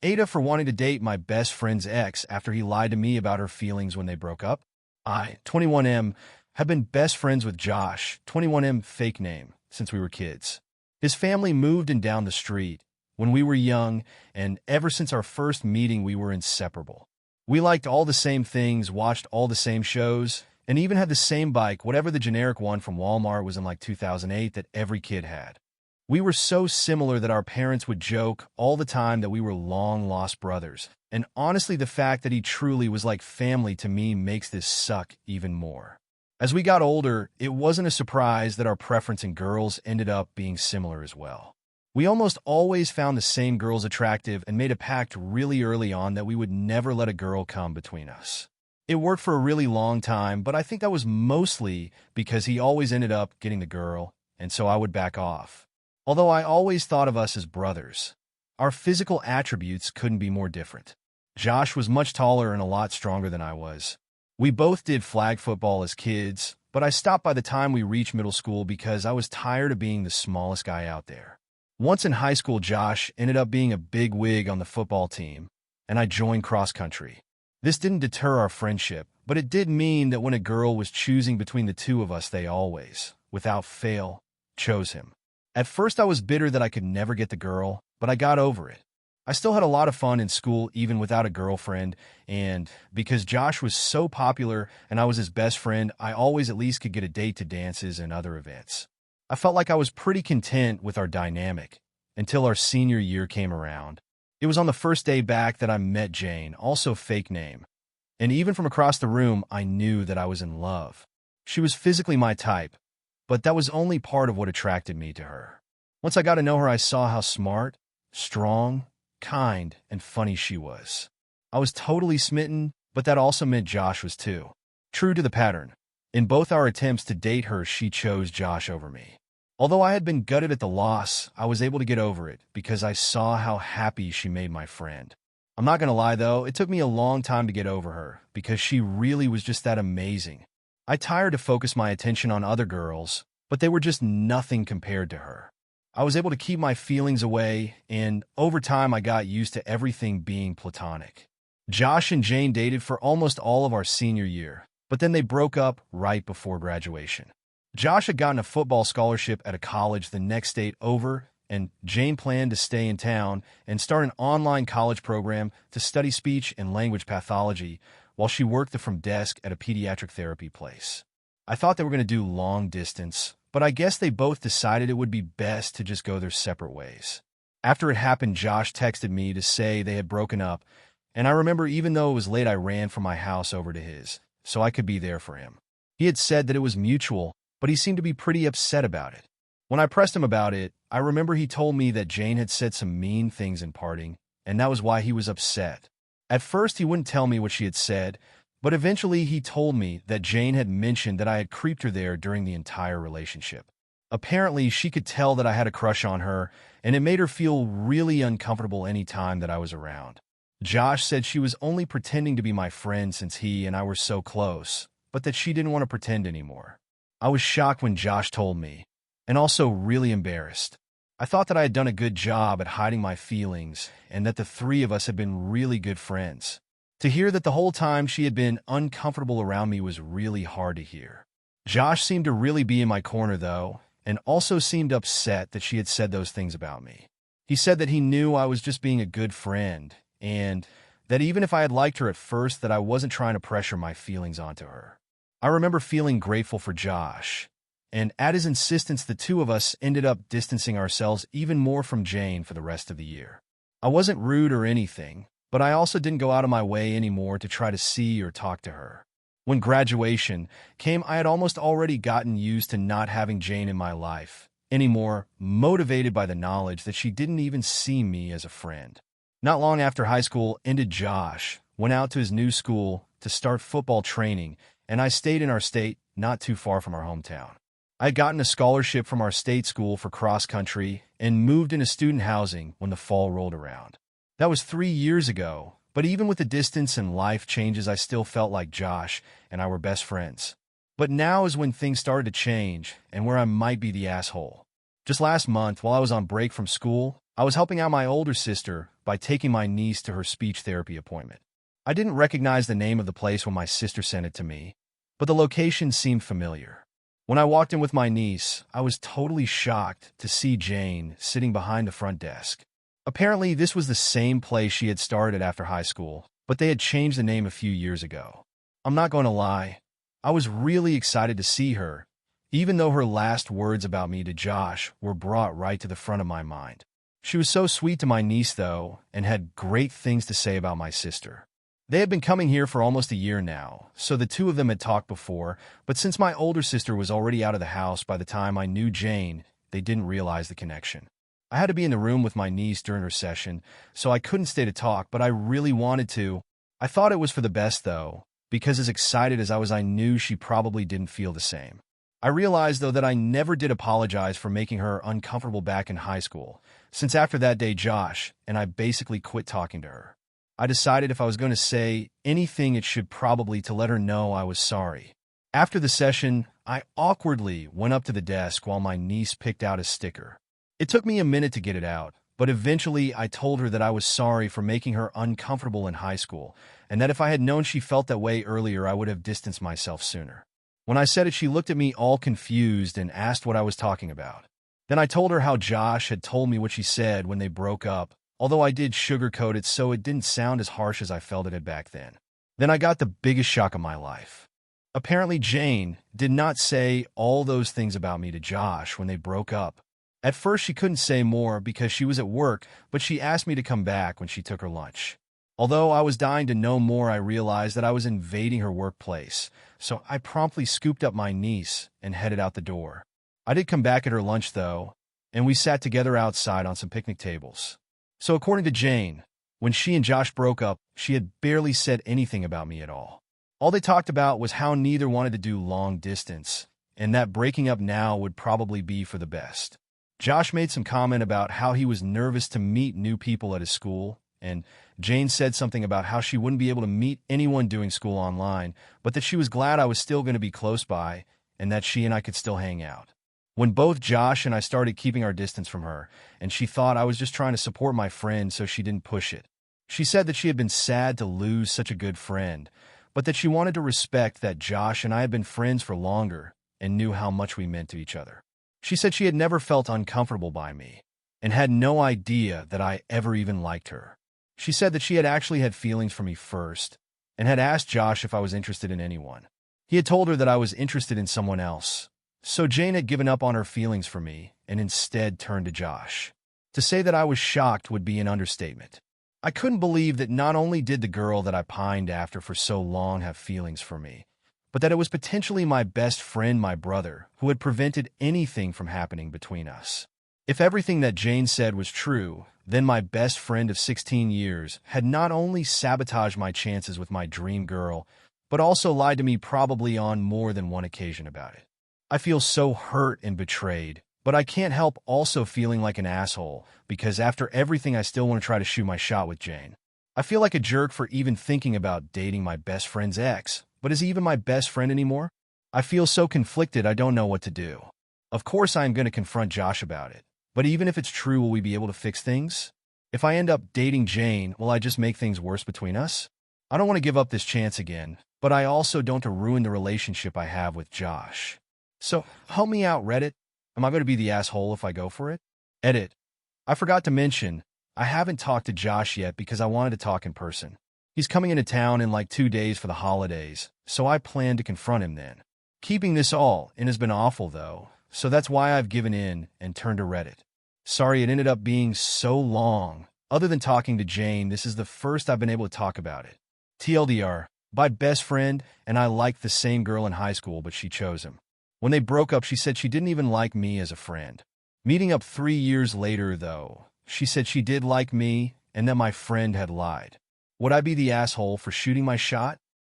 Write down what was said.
Ada for wanting to date my best friend's ex after he lied to me about her feelings when they broke up. I, 21M, have been best friends with Josh, 21M fake name, since we were kids. His family moved in down the street when we were young, and ever since our first meeting we were inseparable. We liked all the same things, watched all the same shows, and even had the same bike, whatever the generic one from Walmart was in like 2008 that every kid had. We were so similar that our parents would joke all the time that we were long-lost brothers, and honestly the fact that he truly was like family to me makes this suck even more. As we got older, it wasn't a surprise that our preference in girls ended up being similar as well. We almost always found the same girls attractive and made a pact really early on that we would never let a girl come between us. It worked for a really long time, but I think that was mostly because he always ended up getting the girl, and so I would back off. Although I always thought of us as brothers. Our physical attributes couldn't be more different. Josh was much taller and a lot stronger than I was. We both did flag football as kids, but I stopped by the time we reached middle school because I was tired of being the smallest guy out there. Once in high school, Josh ended up being a big wig on the football team, and I joined cross country. This didn't deter our friendship, but it did mean that when a girl was choosing between the two of us, they always, without fail, chose him. At first I was bitter that I could never get the girl, but I got over it. I still had a lot of fun in school even without a girlfriend, and because Josh was so popular and I was his best friend, I always at least could get a date to dances and other events. I felt like I was pretty content with our dynamic until our senior year came around. It was on the first day back that I met Jane, also fake name, and even from across the room I knew that I was in love. She was physically my type, but that was only part of what attracted me to her. Once I got to know her, I saw how smart, strong, kind, and funny she was. I was totally smitten, but that also meant Josh was too. True to the pattern, in both our attempts to date her, she chose Josh over me. Although I had been gutted at the loss, I was able to get over it because I saw how happy she made my friend. I'm not gonna lie though, it took me a long time to get over her because she really was just that amazing. I tried to focus my attention on other girls, but they were just nothing compared to her. I was able to keep my feelings away, and over time I got used to everything being platonic. Josh and Jane dated for almost all of our senior year, but then they broke up right before graduation. Josh had gotten a football scholarship at a college the next state over, and Jane planned to stay in town and start an online college program to study speech and language pathology while she worked the front desk at a pediatric therapy place. I thought they were going to do long distance, but I guess they both decided it would be best to just go their separate ways. After it happened, Josh texted me to say they had broken up, and I remember even though it was late, I ran from my house over to his, so I could be there for him. He had said that it was mutual, but he seemed to be pretty upset about it. When I pressed him about it, I remember he told me that Jane had said some mean things in parting, and that was why he was upset. At first, he wouldn't tell me what she had said, but eventually he told me that Jane had mentioned that I had creeped her there during the entire relationship. Apparently, she could tell that I had a crush on her, and it made her feel really uncomfortable any time that I was around. Josh said she was only pretending to be my friend since he and I were so close, but that she didn't want to pretend anymore. I was shocked when Josh told me, and also really embarrassed. I thought that I had done a good job at hiding my feelings and that the three of us had been really good friends. To hear that the whole time she had been uncomfortable around me was really hard to hear. Josh seemed to really be in my corner though, and also seemed upset that she had said those things about me. He said that he knew I was just being a good friend, and that even if I had liked her at first, that I wasn't trying to pressure my feelings onto her. I remember feeling grateful for Josh, and at his insistence, the two of us ended up distancing ourselves even more from Jane for the rest of the year. I wasn't rude or anything, but I also didn't go out of my way anymore to try to see or talk to her. When graduation came, I had almost already gotten used to not having Jane in my life anymore, motivated by the knowledge that she didn't even see me as a friend. Not long after high school ended, Josh went out to his new school to start football training, and I stayed in our state, not too far from our hometown. I had gotten a scholarship from our state school for cross country and moved into student housing when the fall rolled around. That was 3 years ago, but even with the distance and life changes, I still felt like Josh and I were best friends. But now is when things started to change and where I might be the asshole. Just last month, while I was on break from school, I was helping out my older sister by taking my niece to her speech therapy appointment. I didn't recognize the name of the place when my sister sent it to me, but the location seemed familiar. When I walked in with my niece, I was totally shocked to see Jane sitting behind the front desk. Apparently, this was the same place she had started after high school, but they had changed the name a few years ago. I'm not going to lie, I was really excited to see her, even though her last words about me to Josh were brought right to the front of my mind. She was so sweet to my niece, though, and had great things to say about my sister. They had been coming here for almost a year now, so the two of them had talked before, but since my older sister was already out of the house by the time I knew Jane, they didn't realize the connection. I had to be in the room with my niece during her session, so I couldn't stay to talk, but I really wanted to. I thought it was for the best, though, because as excited as I was, I knew she probably didn't feel the same. I realized, though, that I never did apologize for making her uncomfortable back in high school, since after that day, Josh and I basically quit talking to her. I decided if I was going to say anything, it should probably to let her know I was sorry. After the session, I awkwardly went up to the desk while my niece picked out a sticker. It took me a minute to get it out, but eventually I told her that I was sorry for making her uncomfortable in high school, and that if I had known she felt that way earlier, I would have distanced myself sooner. When I said it, she looked at me all confused and asked what I was talking about. Then I told her how Josh had told me what she said when they broke up, although I did sugarcoat it so it didn't sound as harsh as I felt it had back then. Then I got the biggest shock of my life. Apparently, Jane did not say all those things about me to Josh when they broke up. At first, she couldn't say more because she was at work, but she asked me to come back when she took her lunch. Although I was dying to know more, I realized that I was invading her workplace, so I promptly scooped up my niece and headed out the door. I did come back at her lunch, though, and we sat together outside on some picnic tables. So according to Jane, when she and Josh broke up, she had barely said anything about me at all. All they talked about was how neither wanted to do long distance, and that breaking up now would probably be for the best. Josh made some comment about how he was nervous to meet new people at his school, and Jane said something about how she wouldn't be able to meet anyone doing school online, but that she was glad I was still going to be close by, and that she and I could still hang out. When both Josh and I started keeping our distance from her, and she thought I was just trying to support my friend so she didn't push it. She said that she had been sad to lose such a good friend, but that she wanted to respect that Josh and I had been friends for longer and knew how much we meant to each other. She said she had never felt uncomfortable by me and had no idea that I ever even liked her. She said that she had actually had feelings for me first and had asked Josh if I was interested in anyone. He had told her that I was interested in someone else. So Jane had given up on her feelings for me and instead turned to Josh. To say that I was shocked would be an understatement. I couldn't believe that not only did the girl that I pined after for so long have feelings for me, but that it was potentially my best friend, my brother, who had prevented anything from happening between us. If everything that Jane said was true, then my best friend of 16 years had not only sabotaged my chances with my dream girl, but also lied to me probably on more than one occasion about it. I feel so hurt and betrayed, but I can't help also feeling like an asshole because after everything I still want to try to shoot my shot with Jane. I feel like a jerk for even thinking about dating my best friend's ex, but is he even my best friend anymore? I feel so conflicted I don't know what to do. Of course I am going to confront Josh about it, but even if it's true, will we be able to fix things? If I end up dating Jane, will I just make things worse between us? I don't want to give up this chance again, but I also don't want to ruin the relationship I have with Josh. So, help me out, Reddit. Am I going to be the asshole if I go for it? Edit. I forgot to mention, I haven't talked to Josh yet because I wanted to talk in person. He's coming into town in like 2 days for the holidays, so I plan to confront him then. Keeping this all in has been awful, though, so that's why I've given in and turned to Reddit. Sorry it ended up being so long. Other than talking to Jane, this is the first I've been able to talk about it. TLDR, my best friend and I liked the same girl in high school, but she chose him. When they broke up, she said she didn't even like me as a friend. Meeting up 3 years later, though, she said she did like me and that my friend had lied. Would I be the asshole for shooting my shot?